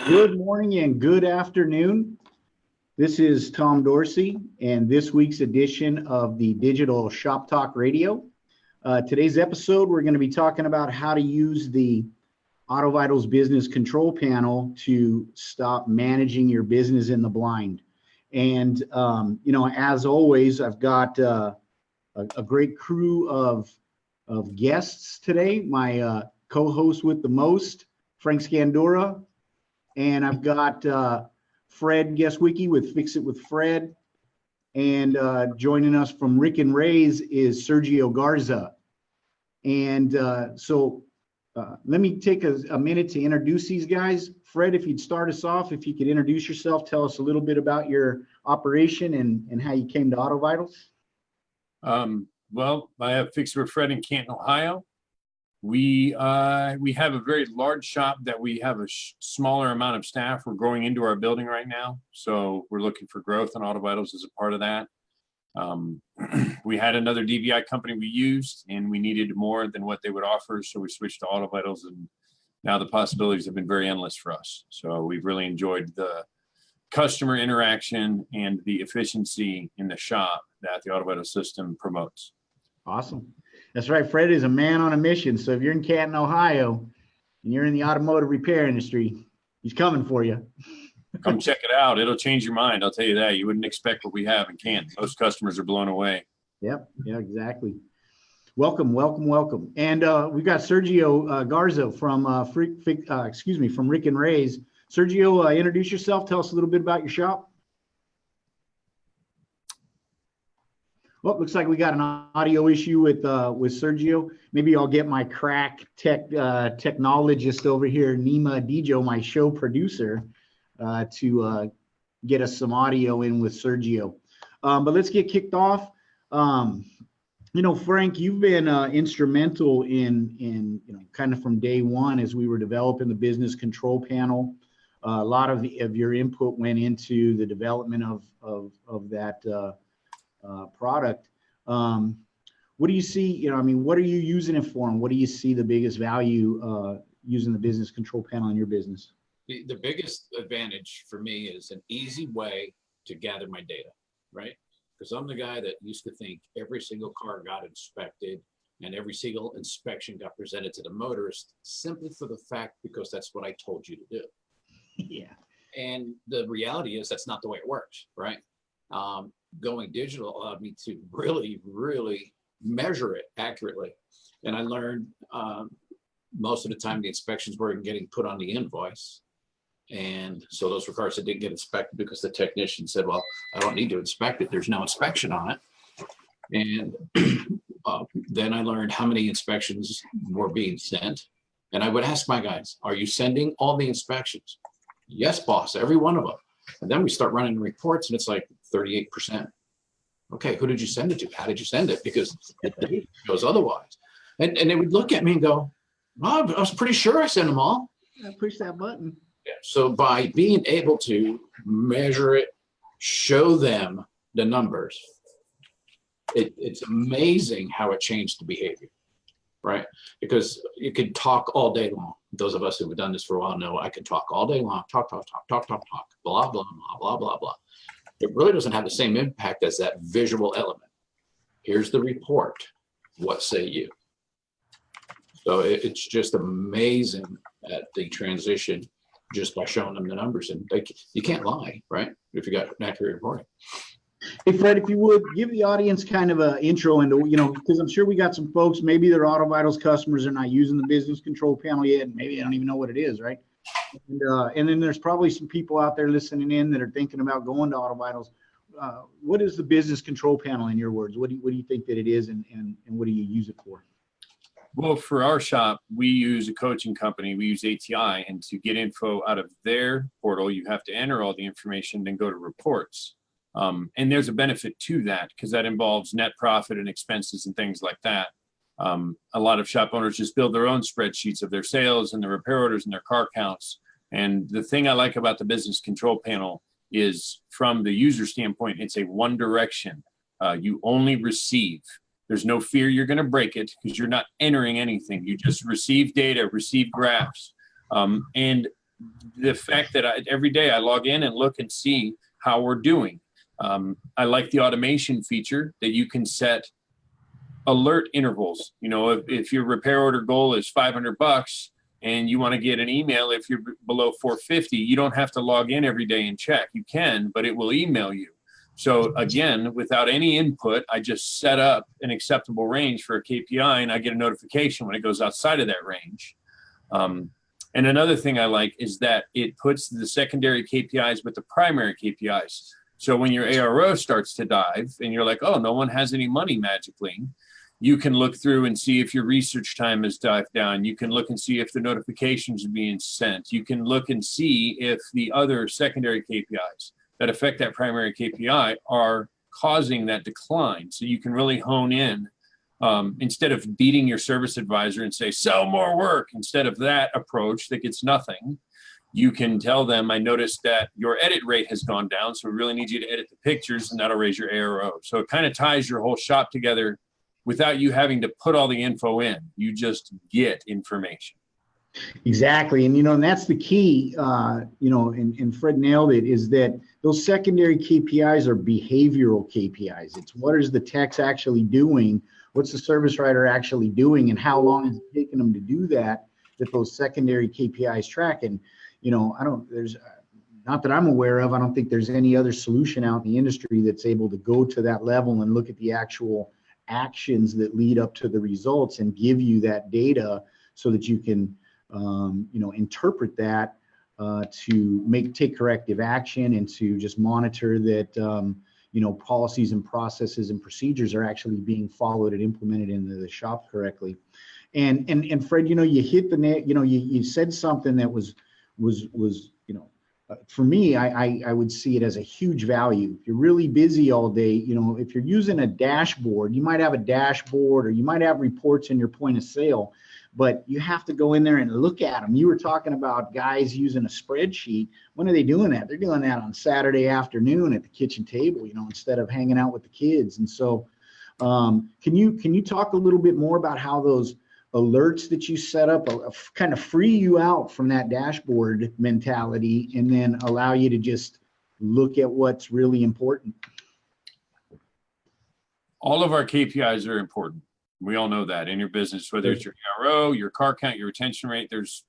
Good morning and good afternoon. This is Tom Dorsey and this week's edition of the Digital Shop Talk Radio. Today's episode, we're going to be talking about how to use the AutoVitals Business Control Panel to stop managing your business in the blind. And, as always, I've got a great crew of guests today. My co-host with the most, Frank Scandura. And I've got Fred Guestwiki with Fix It with Fred. And joining us from Rick and Ray's is Sergio Garza. And let me take a minute to introduce these guys. Fred, if you'd start us off, if you could introduce yourself, tell us a little bit about your operation and how you came to AutoVitals. Well, I have Fix It with Fred in Canton, Ohio. We have a very large shop that we have a smaller amount of staff. We're growing into our building right now, so we're looking for growth, and AutoVitals is a part of that. We had another DVI company we used, and we needed more than what they would offer, so we switched to AutoVitals, and now the possibilities have been very endless for us. So we've really enjoyed the customer interaction and the efficiency in the shop that the AutoVitals system promotes. Awesome. That's right. Fred is a man on a mission. So if you're in Canton, Ohio, and you're in the automotive repair industry, he's coming for you. Come check it out. It'll change your mind. I'll tell you that. You wouldn't expect what we have in Canton. Most customers are blown away. Yep. Yeah, exactly. Welcome. And we've got Sergio Garza from from Rick and Ray's. Sergio, introduce yourself. Tell us a little bit about your shop. Well, looks like we got an audio issue with Sergio. Maybe I'll get my crack technologist over here, Nima Dijo, my show producer, to get us some audio in with Sergio. But let's get kicked off. Frank, you've been instrumental in kind of from day one as we were developing the business control panel. A lot of your input went into the development of that product. What do you see, what are you using it for, and what do you see the biggest value using the business control panel in your business? The biggest advantage for me is an easy way to gather my data, right? Because I'm the guy that used to think every single car got inspected and every single inspection got presented to the motorist simply for the fact because that's what I told you to do. Yeah. And the reality is that's not the way it works, right? Going digital allowed me to really, really measure it accurately. And I learned most of the time the inspections weren't getting put on the invoice. And so those were cars that didn't get inspected because the technician said, well, I don't need to inspect it. There's no inspection on it. And then I learned how many inspections were being sent. And I would ask my guys, are you sending all the inspections? Yes, boss, every one of them. And then we start running reports and it's like 38%. Okay, who did you send it to? How did you send it? Because it goes otherwise. And they would look at me and go, well, I was pretty sure I sent them all. I push that button. Yeah. So by being able to measure it, show them the numbers, it's amazing how it changed the behavior, right? Because you could talk all day long. Those of us who have done this for a while know I can talk all day long, talk, blah, blah, blah, blah, blah. It really doesn't have the same impact as that visual element. Here's the report. What say you? So it's just amazing at the transition just by showing them the numbers. And you can't lie, right? If you got an accurate reporting. Hey, Fred, if you would give the audience kind of an intro into, because I'm sure we got some folks, maybe they're AutoVitals customers, are not using the business control panel yet, and maybe they don't even know what it is, right? And then there's probably some people out there listening in that are thinking about going to AutoVitals. What is the business control panel in your words? What do you think that it is, and what do you use it for? Well, for our shop, we use a coaching company. We use ATI, and to get info out of their portal, you have to enter all the information, then go to reports. And there's a benefit to that because that involves net profit and expenses and things like that. A lot of shop owners just build their own spreadsheets of their sales and their repair orders and their car counts. And the thing I like about the business control panel is from the user standpoint, it's a one direction. You only receive. There's no fear you're going to break it because you're not entering anything. You just receive data, receive graphs. And the fact that every day I log in and look and see how we're doing. I like the automation feature that you can set alert intervals. You know, if your repair order goal is $500 and you want to get an email if you're below 450, you don't have to log in every day and check. You can, but it will email you. So again, without any input, I just set up an acceptable range for a KPI, and I get a notification when it goes outside of that range. And another thing I like is that it puts the secondary KPIs with the primary KPIs. So when your ARO starts to dive and you're like, oh, no one has any money magically, you can look through and see if your research time has dived down. You can look and see if the notifications are being sent. You can look and see if the other secondary KPIs that affect that primary KPI are causing that decline. So you can really hone in instead of beating your service advisor and say, sell more work. Instead of that approach that gets nothing, you can tell them, I noticed that your edit rate has gone down, so we really need you to edit the pictures, and that'll raise your ARO. So it kind of ties your whole shop together without you having to put all the info in. You just get information. Exactly. And, and that's the key, and Fred nailed it, is that those secondary KPIs are behavioral KPIs. It's what is the techs actually doing? What's the service writer actually doing? And how long is it taking them to do that those secondary KPIs track? And, there's not that I'm aware of, I don't think there's any other solution out in the industry that's able to go to that level and look at the actual actions that lead up to the results and give you that data so that you can interpret that to take corrective action and to just monitor that policies and processes and procedures are actually being followed and implemented into the shop correctly. And Fred, you hit the net. You said something that was for me, I would see it as a huge value. If you're really busy all day, if you're using a dashboard, you might have a dashboard or you might have reports in your point of sale, but you have to go in there and look at them. You were talking about guys using a spreadsheet. When are they doing that? They're doing that on Saturday afternoon at the kitchen table, instead of hanging out with the kids. And so can you talk a little bit more about how those alerts that you set up kind of free you out from that dashboard mentality and then allow you to just look at what's really important? All of our KPIs are important. We all know that in your business, whether it's your ARO, your car count, your retention rate, there's,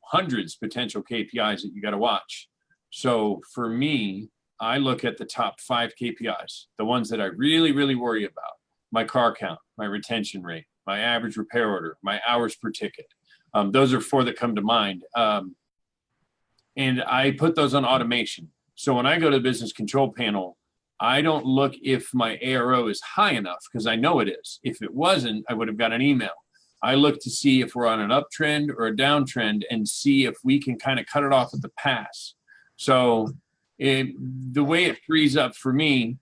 hundreds potential KPIs that you got to watch. So for me, I look at the top 5 KPIs, the ones that I really, really worry about: my car count, my retention rate, my average repair order, my hours per ticket. Those are 4 that come to mind. And I put those on automation. So when I go to the business control panel, I don't look if my ARO is high enough, because I know it is. If it wasn't, I would have got an email. I look to see if we're on an uptrend or a downtrend and see if we can kind of cut it off at the pass. So the way it frees up for me,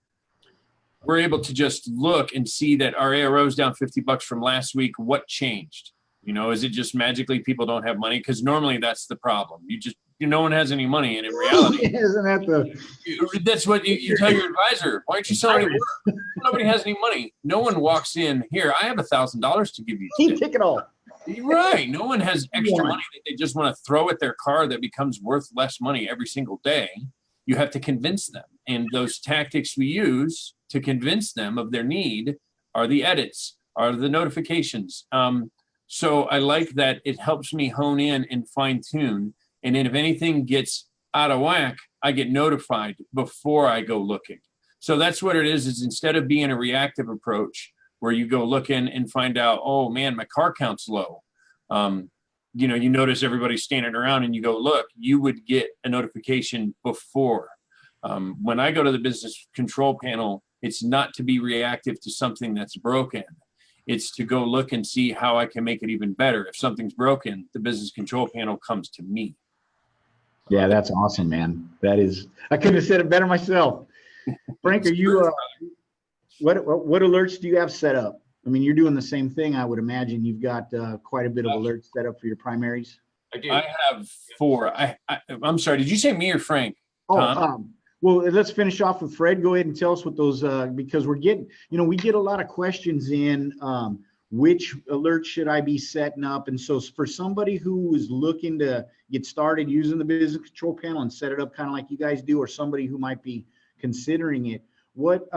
we're able to just look and see that our ARO is down $50 from last week. What changed? Is it just magically people don't have money? Because normally that's the problem. No one has any money, and in reality, isn't that that's what you tell your advisor. Why aren't you selling any work? Nobody has any money. No one walks in here. I have $1,000 to give you. Take it all. Right. No one has extra money that they just want to throw at their car that becomes worth less money every single day. You have to convince them, and those tactics we use to convince them of their need are the edits, are the notifications. So I like that it helps me hone in and fine tune. And then if anything gets out of whack, I get notified before I go looking. So that's what it is instead of being a reactive approach where you go looking and find out, oh man, my car count's low. You notice everybody's standing around and you go look, you would get a notification before. When I go to the business control panel, it's not to be reactive to something that's broken. It's to go look and see how I can make it even better. If something's broken, the business control panel comes to me. Yeah, that's awesome, man. I couldn't have said it better myself. Frank, are you, what alerts do you have set up? I mean, you're doing the same thing, I would imagine. You've got quite a bit of alerts set up for your primaries. I do. I have 4. I'm sorry, did you say me or Frank? Well, let's finish off with Fred. Go ahead and tell us what those, because we're getting, we get a lot of questions in which alerts should I be setting up? And so for somebody who is looking to get started using the business control panel and set it up kind of like you guys do, or somebody who might be considering it, what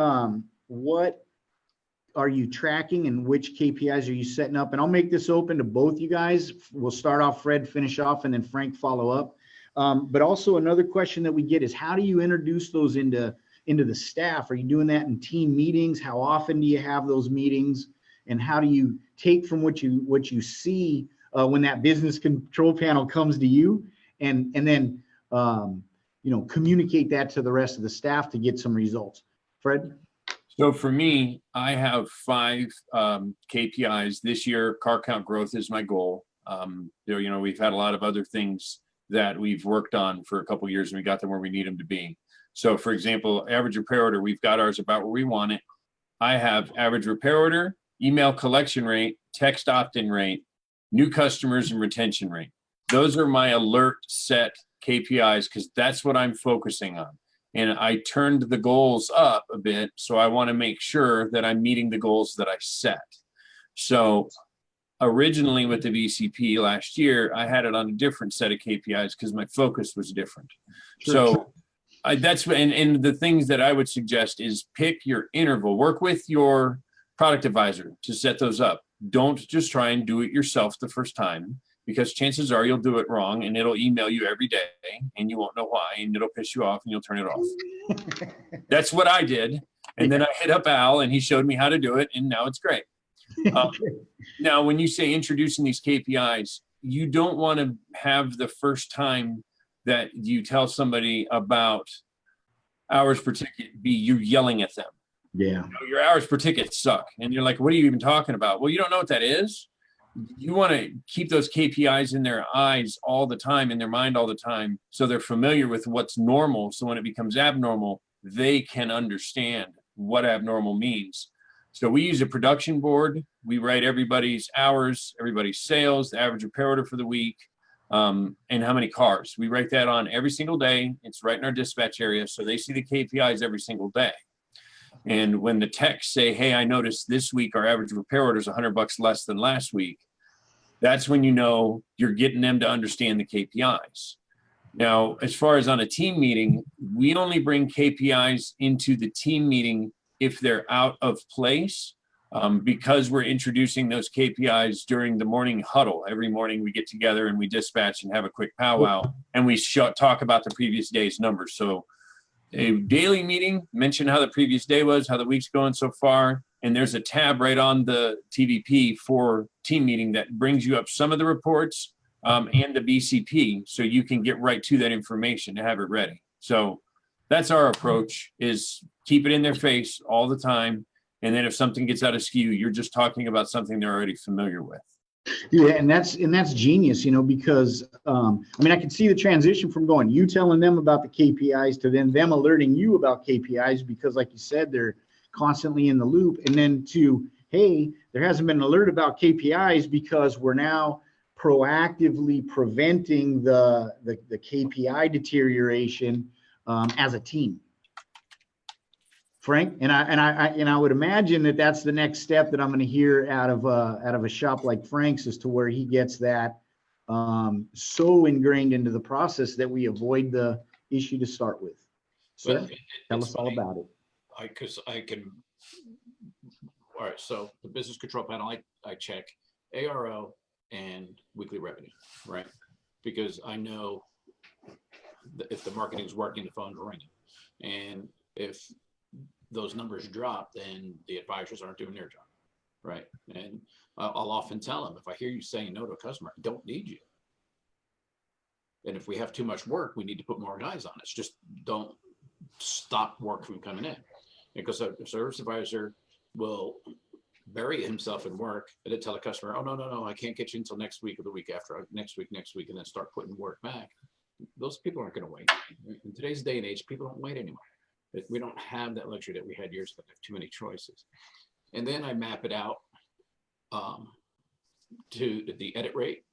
are you tracking and which KPIs are you setting up? And I'll make this open to both you guys. We'll start off, Fred, finish off, and then Frank follow up. But also another question that we get is, how do you introduce those into the staff? Are you doing that in team meetings? How often do you have those meetings? And how do you take from what you see when that business control panel comes to you, and then communicate that to the rest of the staff to get some results? Fred? So for me, I have 5 KPIs this year. Car count growth is my goal. We've had a lot of other things that we've worked on for a couple of years, and we got them where we need them to be. So for example, average repair order, we've got ours about where we want it. I have average repair order, email collection rate, text opt-in rate, new customers, and retention rate. Those are my alert set KPIs because that's what I'm focusing on. And I turned the goals up a bit, so I want to make sure that I'm meeting the goals that I set. So originally with the VCP last year, I had it on a different set of KPIs because my focus was different. Sure. So and the things that I would suggest is pick your interval, work with your product advisor to set those up. Don't just try and do it yourself the first time, because chances are you'll do it wrong and it'll email you every day and you won't know why, and it'll piss you off and you'll turn it off. That's what I did. And then I hit up Al and he showed me how to do it, and now it's great. Now, when you say introducing these KPIs, you don't want to have the first time that you tell somebody about hours per ticket be you yelling at them. Yeah. Your hours per ticket suck. And you're like, what are you even talking about? Well, you don't know what that is. You want to keep those KPIs in their eyes all the time, in their mind all the time, so they're familiar with what's normal. So when it becomes abnormal, they can understand what abnormal means. So we use a production board. We write everybody's hours, everybody's sales, the average repair order for the week, and how many cars. We write that on every single day. It's right in our dispatch area, so they see the KPIs every single day. And when the techs say, hey, I noticed this week our average repair order is $100 less than last week, that's when you know you're getting them to understand the KPIs. Now, as far as on a team meeting, we only bring KPIs into the team meeting if they're out of place, because we're introducing those KPIs during the morning huddle. Every morning we get together and we dispatch and have a quick powwow, and we talk about the previous day's numbers. So a daily meeting, mention how the previous day was, how the week's going so far. And there's a tab right on the TVP for team meeting that brings you up some of the reports and the BCP, so you can get right to that information to have it ready. So that's our approach, is keep it in their face all the time. And then if something gets out of skew, you're just talking about something they're already familiar with. Yeah, and that's genius, because I can see the transition from going, you telling them about the KPIs to then them alerting you about KPIs, because like you said, they're constantly in the loop, and then to, hey, there hasn't been an alert about KPIs because we're now proactively preventing the KPI deterioration as a team. Frank, and I would imagine that that's the next step that I'm going to hear out of a shop like Frank's, as to where he gets that so ingrained into the process that we avoid the issue to start with. So well, tell us all about it. All right. So the business control panel, I check ARO and weekly revenue, right? Because I know if the marketing is working, the phone's ringing, and if those numbers drop, then the advisors aren't doing their job, right? And I'll often tell them, if I hear you saying no to a customer, I don't need you. And if we have too much work, we need to put more guys on it. Just don't stop work from coming in, because a service advisor will bury himself in work and then tell the customer, oh, no, I can't get you until next week or the week after, next week, and then start putting work back. Those people aren't going to wait. In today's day and age, people don't wait anymore. We don't have that luxury that we had years ago. We have too many choices. And then I map it out to the edit rate,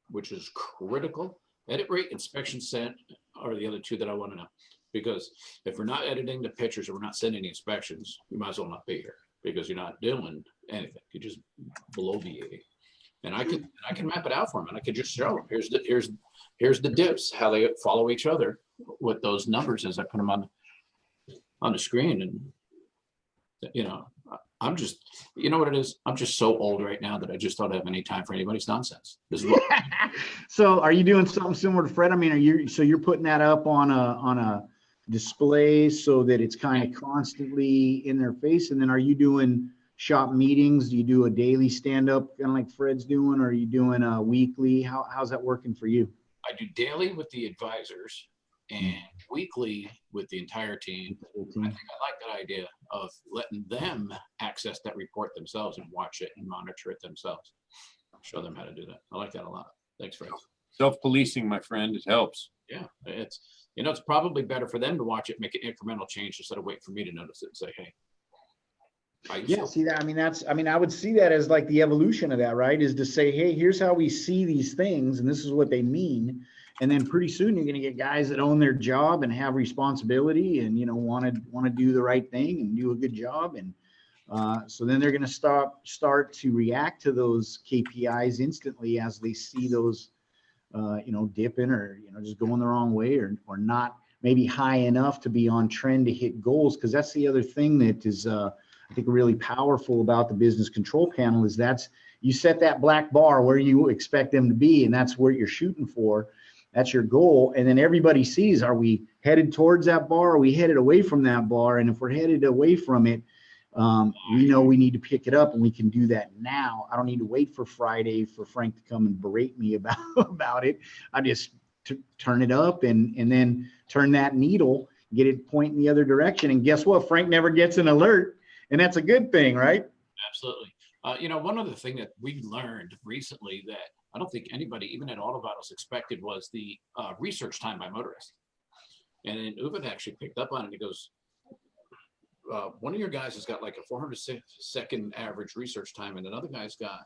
which is critical. Edit rate, inspection sent are the other two that I want to know. Because if we're not editing the pictures or we're not sending the inspections, we might as well not be here. because you're not doing anything. You're just bloviating. And I can map it out for them, and I could just show them. Here's the dips, how they follow each other with those numbers as I put them on the screen. And I'm just, you know what it is? I'm just so old right now that I just don't have any time for anybody's nonsense. This is what So are you doing something similar to Fred? I mean, you're putting that up on a display so that it's kind of constantly in their face? And then are you doing shop meetings? Do you do a daily stand-up kind of like Fred's doing, or are you doing a weekly? How's that working for you? I do daily with the advisors and weekly with the entire team. I think I like that idea of letting them access that report themselves and watch it and monitor it themselves. Show them how to do that. I like that a lot. Thanks, Fred. Self-policing, my friend, it helps. Yeah, it's probably better for them to watch it, make an incremental change instead of waiting for me to notice it and say, hey. Yeah, see that? I mean, I would see that as like the evolution of that, right? Is to say, hey, here's how we see these things, and this is what they mean. And then pretty soon you're going to get guys that own their job and have responsibility and, want to do the right thing and do a good job. And so then they're going to start to react to those KPIs instantly as they see those, dipping or, just going the wrong way or not maybe high enough to be on trend to hit goals. Because that's the other thing that is, I think, really powerful about the business control panel is you set that black bar where you expect them to be, and that's where you're shooting for. That's your goal. And then everybody sees, are we headed towards that bar? Are we headed away from that bar? And if we're headed away from it, we know we need to pick it up, and we can do that now. I don't need to wait for Friday for Frank to come and berate me about it. I just turn it up and then turn that needle, get it pointing the other direction. And guess what? Frank never gets an alert. And that's a good thing, right? Absolutely. One other thing that we learned recently that I don't think anybody, even at Auto Vitals, expected was the research time by motorist. And then Uven actually picked up on it. He goes, one of your guys has got like a 400-second average research time, and another guy's got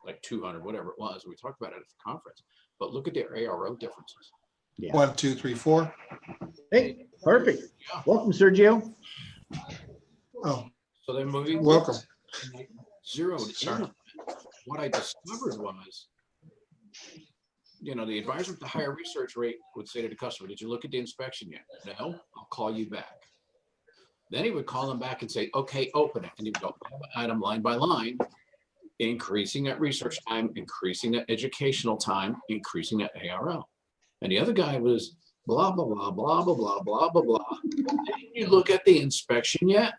like 200, whatever it was. We talked about it at the conference. But look at their ARO differences. Yeah. 1, 2, 3, 4. Hey, perfect. Yeah. Welcome, Sergio. Oh, so they're moving. Welcome. Zeroed in. What I discovered was, the advisor with the higher research rate would say to the customer, did you look at the inspection yet? No, I'll call you back. Then he would call them back and say, okay, open it. And he'd go item line by line, increasing that research time, increasing that educational time, increasing that ARL. And the other guy was blah, blah, blah, blah, blah, blah, blah, blah, blah. Didn't you look at the inspection yet?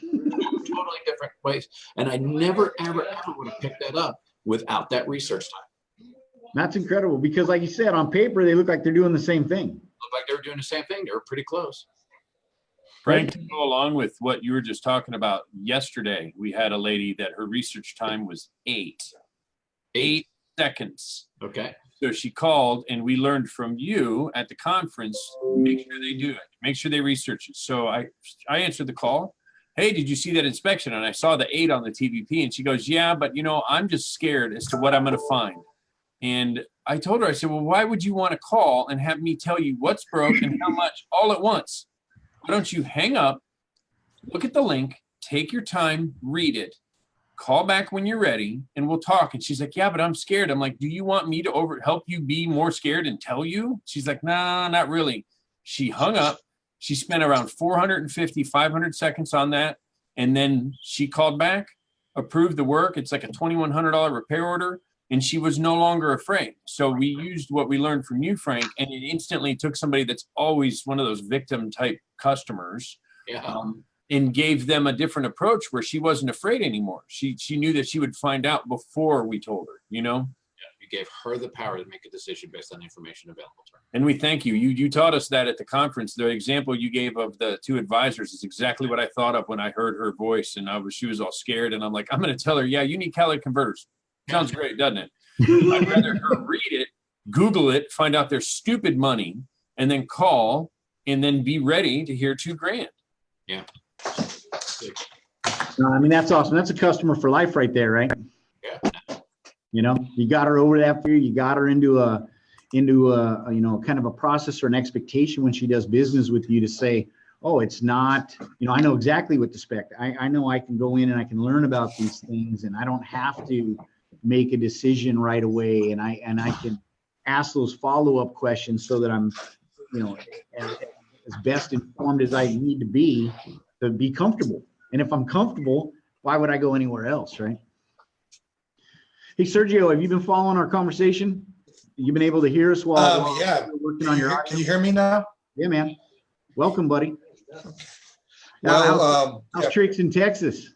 Totally different ways. And I never, ever, ever would have picked that up without that research time. That's incredible because, like you said, on paper, they look like they're doing the same thing. Look like they were doing the same thing. They were pretty close. Frank, to go along with what you were just talking about yesterday, we had a lady that her research time was 8 seconds. Okay. So she called, and we learned from you at the conference, make sure they do it. Make sure they research it. So I answered the call. Hey, did you see that inspection? And I saw the 8 on the TVP. And she goes, yeah, but I'm just scared as to what I'm going to find. And I told her, I said, well, why would you want to call and have me tell you what's broke and how much all at once? Why don't you hang up, look at the link, take your time, read it, call back when you're ready, and we'll talk. And she's like, yeah, but I'm scared. I'm like, do you want me to help you be more scared and tell you? She's like, nah, not really. She hung up. She spent around 450, 500 seconds on that. And then she called back, approved the work. It's like a $2,100 repair order. And she was no longer afraid. So we used what we learned from you, Frank, and it instantly took somebody that's always one of those victim type customers, and gave them a different approach where she wasn't afraid anymore. She knew that she would find out before we told her, Yeah, you gave her the power to make a decision based on the information available to her. And we thank you. You taught us that at the conference. The example you gave of the 2 advisors is exactly what I thought of when I heard her voice, and she was all scared. And I'm like, I'm going to tell her, yeah, you need catalytic converters. Sounds great, doesn't it? I'd rather her read it, Google it, find out their stupid money, and then call, and then be ready to hear $2,000. Yeah. I mean, that's awesome. That's a customer for life right there, right? Yeah. You got her over that fear. You got her into a kind of a process or an expectation when she does business with you to say, oh, it's not, I know exactly what to expect. I know I can go in and I can learn about these things, and I don't have to make a decision right away. And I can ask those follow-up questions so that I'm, as best informed as I need to be comfortable. And if I'm comfortable, why would I go anywhere else, right? Hey, Sergio, have you been following our conversation? You've been able to hear us while Yeah. you're working on your audio? Can you hear me now? Yeah, man. Welcome, buddy. Well, How's Tricks in Texas?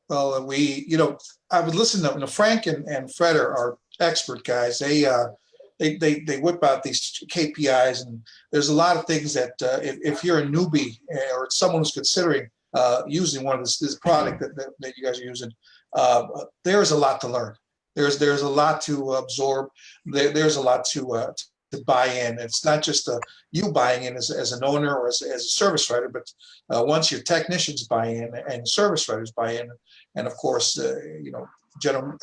well, I would listen to Frank and Fred are expert guys. They whip out these KPIs, and there's a lot of things that if you're a newbie or someone who's considering using one of this product that you guys are using, there's a lot to learn. There's a lot to absorb. There's a lot to buy in. It's not just you buying in as an owner or as a service writer, but once your technicians buy in and service writers buy in, and of course,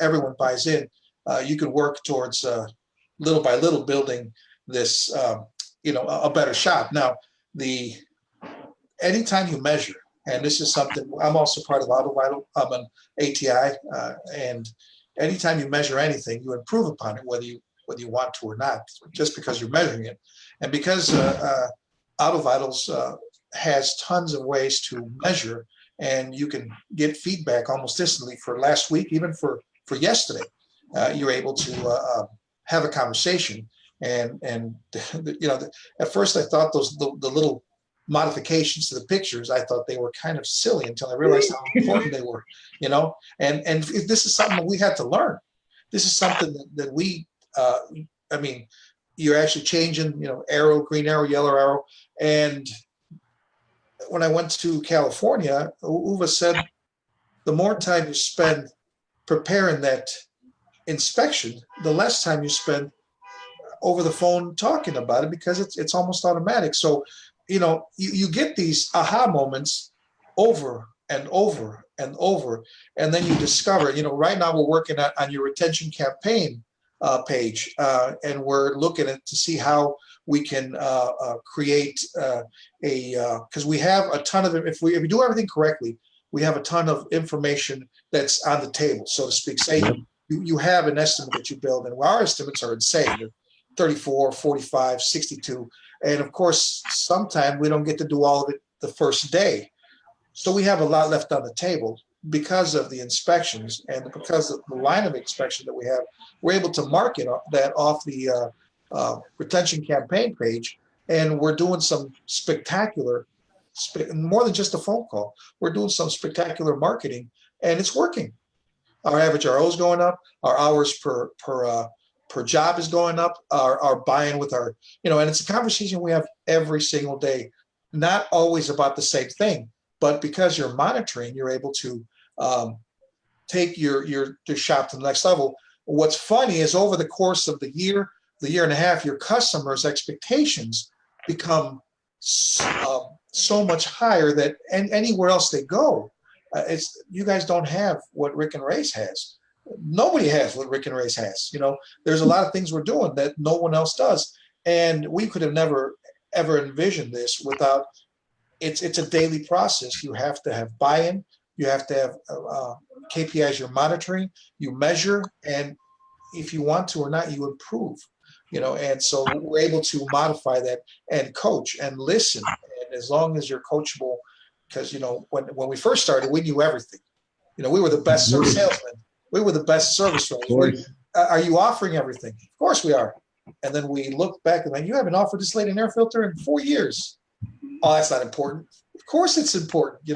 everyone buys in, you can work towards little by little building this, a better shop. Now, anytime you measure, and this is something, I'm also part of AutoVital, I'm an ATI, and anytime you measure anything, you improve upon it, whether you want to or not, just because you're measuring it. And because AutoVitals has tons of ways to measure, and you can get feedback almost instantly for last week, even for yesterday, you're able to have a conversation. And at first I thought the little modifications to the pictures, I thought they were kind of silly until I realized how important they were, and this is something that we had to learn. This is something that we, you're actually changing, arrow, green arrow, yellow arrow. And when I went to California, Uwe said, the more time you spend preparing that inspection, the less time you spend over the phone talking about it, because it's almost automatic. So, you get these aha moments over and over and over, and then you discover, right now we're working on your retention campaign page, and we're looking at to see how we can create because we have a ton of, if we do everything correctly, we have a ton of information that's on the table, so to speak. Say you have an estimate that you build, and our estimates are insane. They're 34, 45, 62. And of course, sometimes we don't get to do all of it the first day. So we have a lot left on the table because of the inspections, and because of the line of inspection that we have. We're able to market that off the retention campaign page, and we're doing some spectacular, more than just a phone call. We're doing some spectacular marketing, and it's working. Our average RO is going up. Our hours per job is going up. Our buy-in with our, and it's a conversation we have every single day, not always about the same thing, but because you're monitoring, you're able to take your shop to the next level. What's funny is over the course of the year and a half, your customers' expectations become so much higher that anywhere else they go, you guys don't have what Rick and Ray's has. Nobody has what Rick and Ray's has. There's a lot of things we're doing that no one else does, and we could have never ever envisioned this without. It's a daily process. You have to have buy-in. You have to have KPIs you're monitoring. You measure, and if you want to or not, you improve. And so we're able to modify that and coach and listen. And as long as you're coachable, because when we first started, we knew everything. We were the best salesmen. We were the best service writers. Are you offering everything? Of course we are. And then we look back and like, you haven't offered this late an air filter in 4 years. Oh, that's not important. Of course it's important,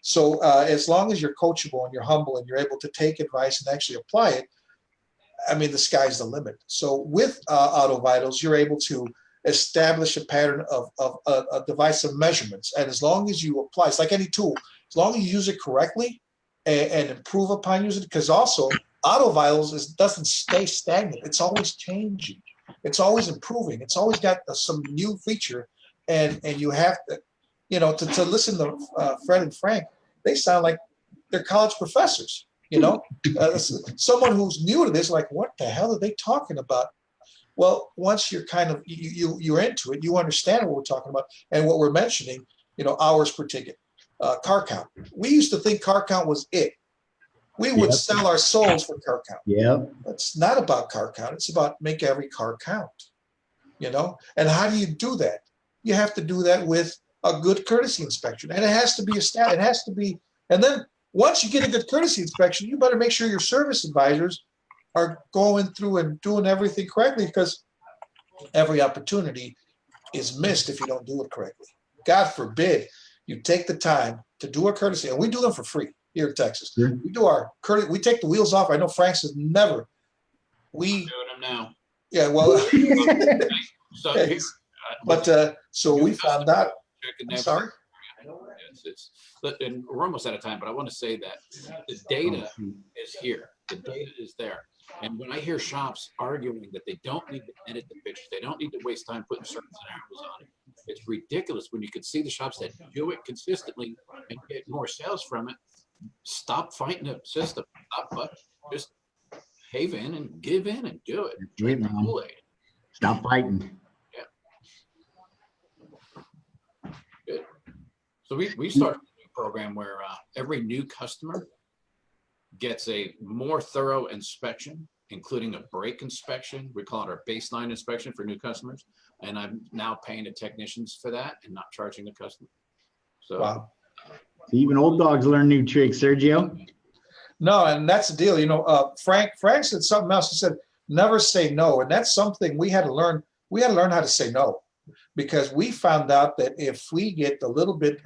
So as long as you're coachable and you're humble and you're able to take advice and actually apply it, the sky's the limit. So with AutoVitals, you're able to establish a pattern of a device of measurements. And as long as you apply, it's like any tool, as long as you use it correctly and improve upon using it, because also AutoVitals doesn't stay stagnant. It's always changing. It's always improving. It's always got some new feature. And you have to, to listen to Fred and Frank, they sound like they're college professors, someone who's new to this, like, what the hell are they talking about? Well, once you're kind of, you're into it, you understand what we're talking about and what we're mentioning, hours per ticket. Car count. We used to think car count was it. We would sell our souls for car count. Yeah. It's not about car count. It's about make every car count, And how do you do that? You have to do that with a good courtesy inspection. And it has to be it has to be, and then once you get a good courtesy inspection, you better make sure your service advisors are going through and doing everything correctly, because every opportunity is missed if you don't do it correctly. God forbid you take the time to do a courtesy, and we do them for free here in Texas. Sure. We do our courtesy. We take the wheels off. I know Frank says never. I'm doing them now. Yeah, well, So, so we found out. I'm sorry. And we're almost out of time, but I want to say that the data is here. The data is there. And when I hear shops arguing that they don't need to edit the pictures, they don't need to waste time putting certain arrows on it, it's ridiculous when you can see the shops that do it consistently and get more sales from it. Stop fighting the system. Just cave in and give in and do it. Drink the Kool-Aid. Stop fighting. Good. So we started a new program where every new customer gets a more thorough inspection, including a brake inspection. We call it our baseline inspection for new customers. And I'm now paying the technicians for that and not charging the customer. So Wow. Even old dogs learn new tricks, Sergio. No, and that's the deal. Frank said something else. He said, never say no. And that's something we had to learn. We had to learn how to say no, because we found out that if we get a little bit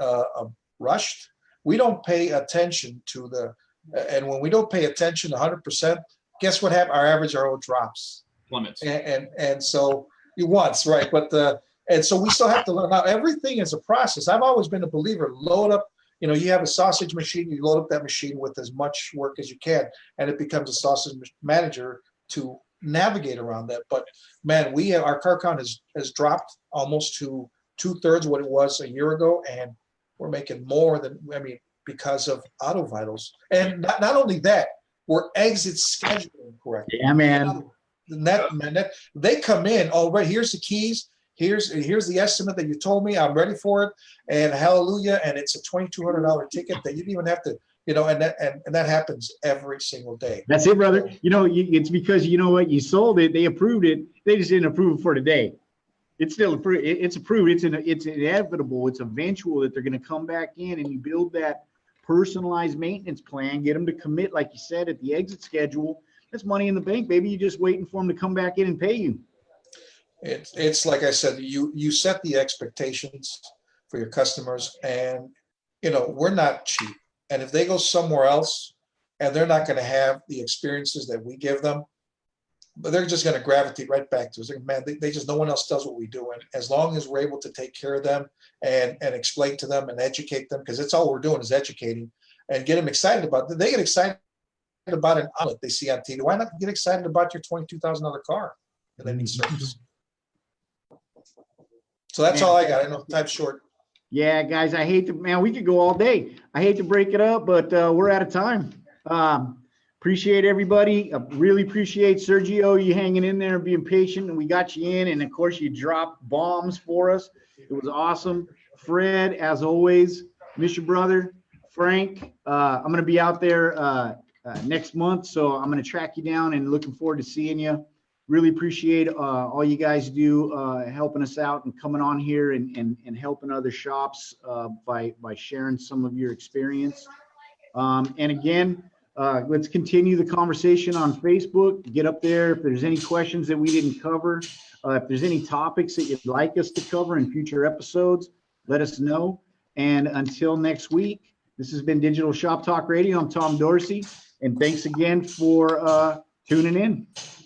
rushed, we don't pay attention to and when we don't pay attention 100%, guess what happens? Our average RO drops. plummets. And so you once, right? But and so we still have to learn. Now, everything is a process. I've always been a believer. Load up. You have a sausage machine, you load up that machine with as much work as you can, and it becomes a sausage manager to navigate around that. But man, our car count has dropped almost to 2/3 what it was a year ago, and we're making more than, because of Auto Vitals. And not only that, we're exit scheduling correctly. Yeah, man. They come in already. Here's the keys. Here's the estimate that you told me. I'm ready for it, and hallelujah! And it's a $2,200 ticket that you didn't even have to, and that happens every single day. That's it, brother. It's because you sold it. They approved it. They just didn't approve it for today. It's still approved. It's approved. It's inevitable. It's eventual that they're going to come back in, and you build that personalized maintenance plan. Get them to commit, like you said, at the exit schedule. That's money in the bank, baby. You're just waiting for them to come back in and pay you. It's like I said, you set the expectations for your customers, and we're not cheap. And if they go somewhere else and they're not going to have the experiences that we give them, but they're just going to gravitate right back to us. Like, man, they just, no one else does what we do. And as long as we're able to take care of them and explain to them and educate them, because that's all we're doing is educating, and get them excited about it. They get excited about an outlet they see on TV. Why not get excited about your $22,000 car and they need service? So that's all I got. I know time's short. Yeah, guys, we could go all day. I hate to break it up, but we're out of time. Appreciate everybody. Really appreciate Sergio, you hanging in there and being patient, and we got you in. And of course, you dropped bombs for us. It was awesome. Fred, as always, miss your brother. Frank, I'm going to be out there next month, so I'm going to track you down and looking forward to seeing you. Really appreciate all you guys do helping us out and coming on here and helping other shops by sharing some of your experience. And again, let's continue the conversation on Facebook. Get up there if there's any questions that we didn't cover. If there's any topics that you'd like us to cover in future episodes, let us know. And until next week, this has been Digital Shop Talk Radio. I'm Tom Dorsey, and thanks again for tuning in.